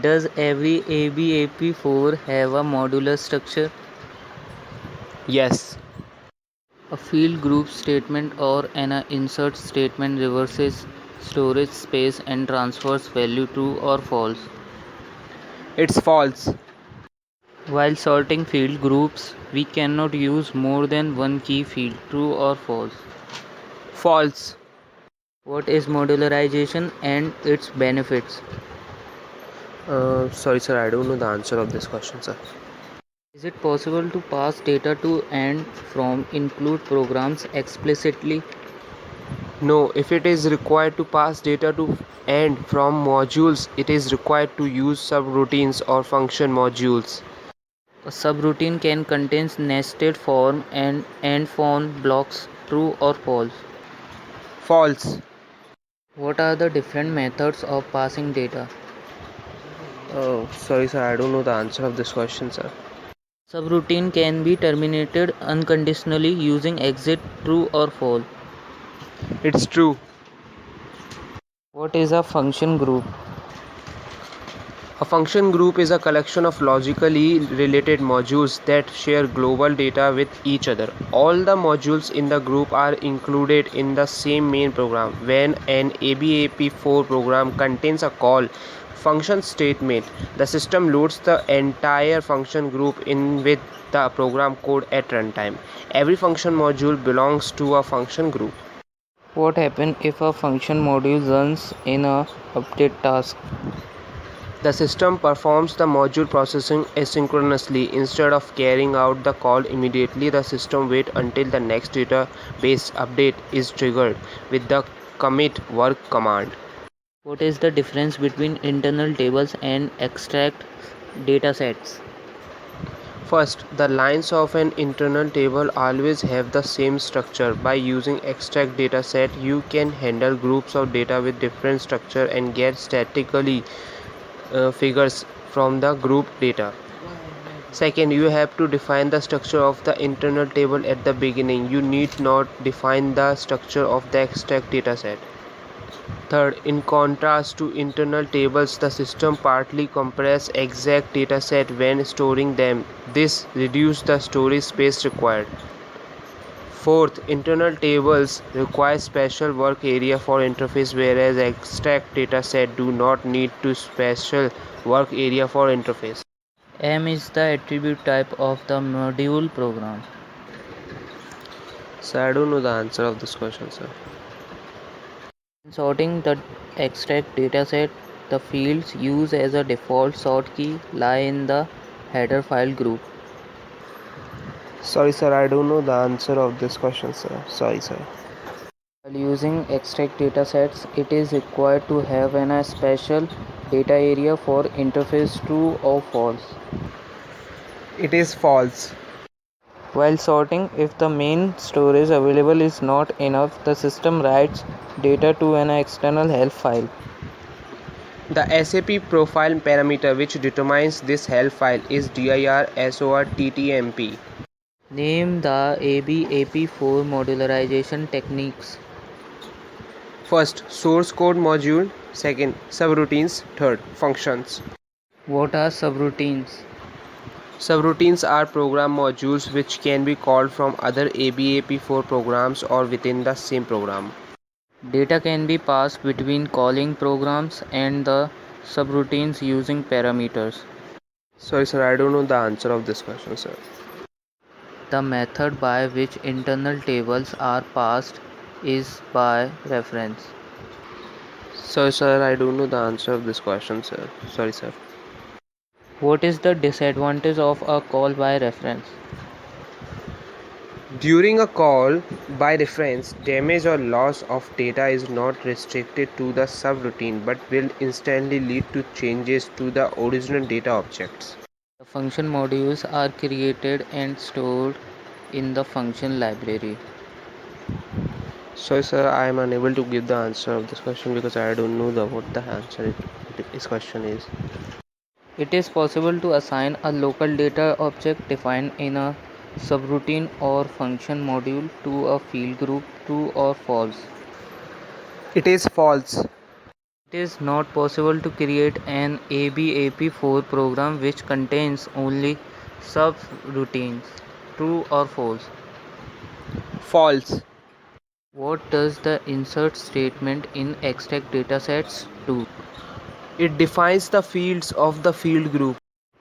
Does every ABAP4 have a modular structure? Yes. A field group statement or an insert statement reverses storage space and transfers value true or false. It's false. While sorting field groups, we cannot use more than one key field, true or false. False. What is modularization and its benefits? Sorry, sir, I don't know the answer of this question, sir. Is it possible to pass data to and from include programs explicitly? No, if it is required to pass data to and from modules, it is required to use subroutines or function modules. A subroutine can contain nested form and end-form blocks, true or false. False. What are the different methods of passing data? Oh, sorry, sir, I don't know the answer of this question, sir. Subroutine can be terminated unconditionally using exit, true or false. It's true. What is a function group? A function group is a collection of logically related modules that share global data with each other. All the modules in the group are included in the same main program. When an ABAP4 program contains a call function statement, the system loads the entire function group in with the program code at runtime. Every function module belongs to a function group. What happens if a function module runs in a update task? The system performs the module processing asynchronously. Instead of carrying out the call immediately, the system waits until the next database update is triggered with the commit work command. What is the difference between internal tables and extract datasets? First, the lines of an internal table always have the same structure. By using extract dataset, you can handle groups of data with different structure and get statically figures from the group data. Second, you have to define the structure of the internal table at the beginning. You need not define the structure of the extract dataset. Third, in contrast to internal tables, the system partly compresses exact dataset when storing them. This reduces the storage space required. Fourth, internal tables require special work area for interface, whereas extract dataset do not need to special work area for interface. M is the attribute type of the module program. So I don't know the answer of this question, sir. In sorting the extract dataset, the fields used as a default sort key lie in the header file group. Sorry, sir, I don't know the answer of this question, sir. Sorry, sir. While using extract datasets, it is required to have a special data area for interface, true or false. It is false. While sorting, if the main storage available is not enough, the system writes data to an external help file. The SAP profile parameter which determines this help file is dir sorttmp. Name the ABAP4 modularization techniques. First, source code module. Second, subroutines. Third, functions. What are subroutines? Subroutines are program modules which can be called from other ABAP4 programs or within the same program. Data can be passed between calling programs and the subroutines using parameters. Sorry, sir, I don't know the answer of this question, sir. The method by which internal tables are passed is by reference. Sorry, sir, I don't know the answer of this question, sir. Sorry, sir. What is the disadvantage of a call by reference? During a call by reference, damage or loss of data is not restricted to the subroutine but will instantly lead to changes to the original data objects. The function modules are created and stored in the function library. So, sir, I am unable to give the answer of this question because I don't know what the answer this question is. It is possible to assign a local data object defined in a subroutine or function module to a field group, true or false. It is false. It is not possible to create an ABAP4 program which contains only subroutines. True or false? False. What does the insert statement in extract datasets do? It defines the fields of the field group.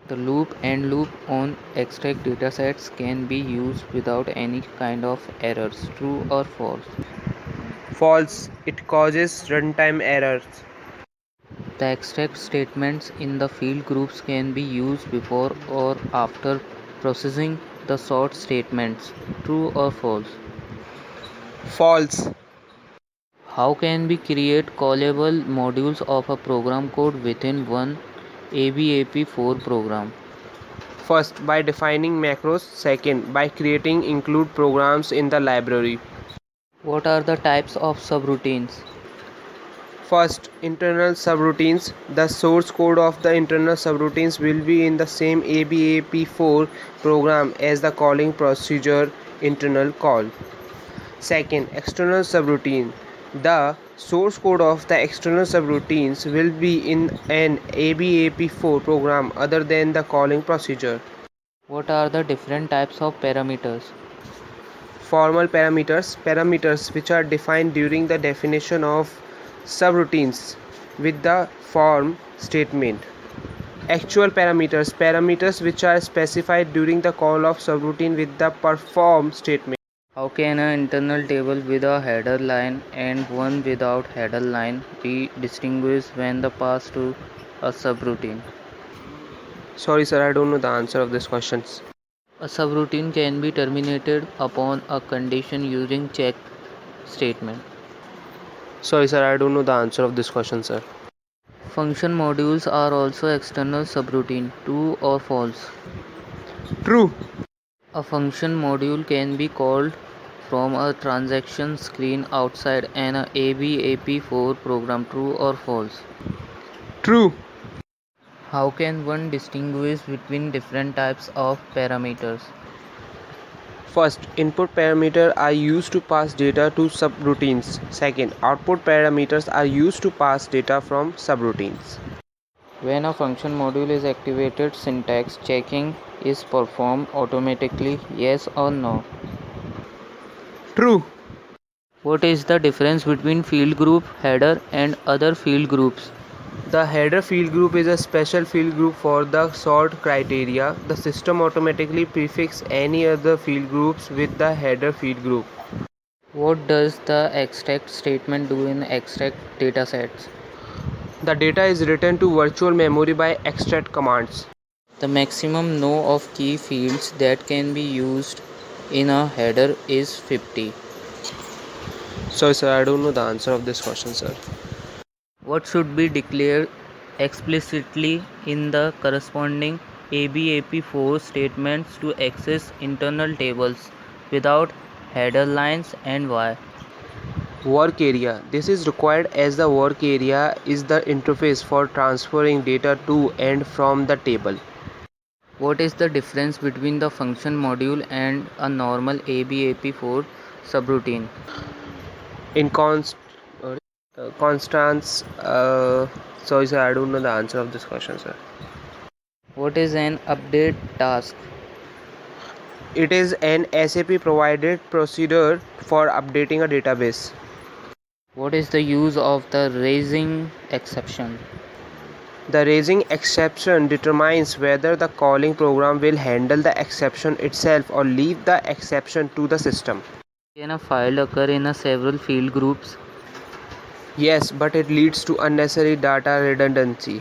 The loop and loop on extract datasets can be used without any kind of errors. True or false? False. It causes runtime errors. The extract statements in the field groups can be used before or after processing the sort statements. True or false? False. How can we create callable modules of a program code within one ABAP4 program? First, by defining macros. Second, by creating include programs in the library. What are the types of subroutines? First, internal subroutines. The source code of the internal subroutines will be in the same ABAP4 program as the calling procedure internal call. Second, external subroutine. The source code of the external subroutines will be in an ABAP4 program other than the calling procedure. What are the different types of parameters? Formal parameters. Parameters which are defined during the definition of subroutines with the form statement. Actual parameters. Parameters which are specified during the call of subroutine with the perform statement. How can an internal table with a header line and one without header line be distinguished when the passed to a subroutine? Sorry sir, I don't know the answer of this questions. A subroutine can be terminated upon a condition using check statement. Sorry sir, I don't know the answer of this question sir. Function modules are also external subroutine. True or false? True. A function module can be called from a transaction screen outside an ABAP4 program. True or false? True. How can one distinguish between different types of parameters? First, input parameters are used to pass data to subroutines. Second, output parameters are used to pass data from subroutines. When a function module is activated, syntax checking is performed automatically. Yes or no? True. What is the difference between field group, header, and other field groups? The header field group is a special field group for the sort criteria. The system automatically prefixes any other field groups with the header field group. What does the extract statement do in extract datasets? The data is written to virtual memory by extract commands. The maximum no of key fields that can be used in a header is 50. Sorry sir, I don't know the answer of this question sir. What should be declared explicitly in the corresponding ABAP4 statements to access internal tables without header lines, and why? Work area. This is required as the work area is the interface for transferring data to and from the table. What is the difference between the function module and a normal ABAP4 subroutine? In constants, sorry sir, I don't know the answer of this question sir. What is an update task? It is an SAP provided procedure for updating a database. What is the use of the raising exception? The raising exception determines whether the calling program will handle the exception itself or leave the exception to the system. Can a file occur in several field groups? Yes, but it leads to unnecessary data redundancy.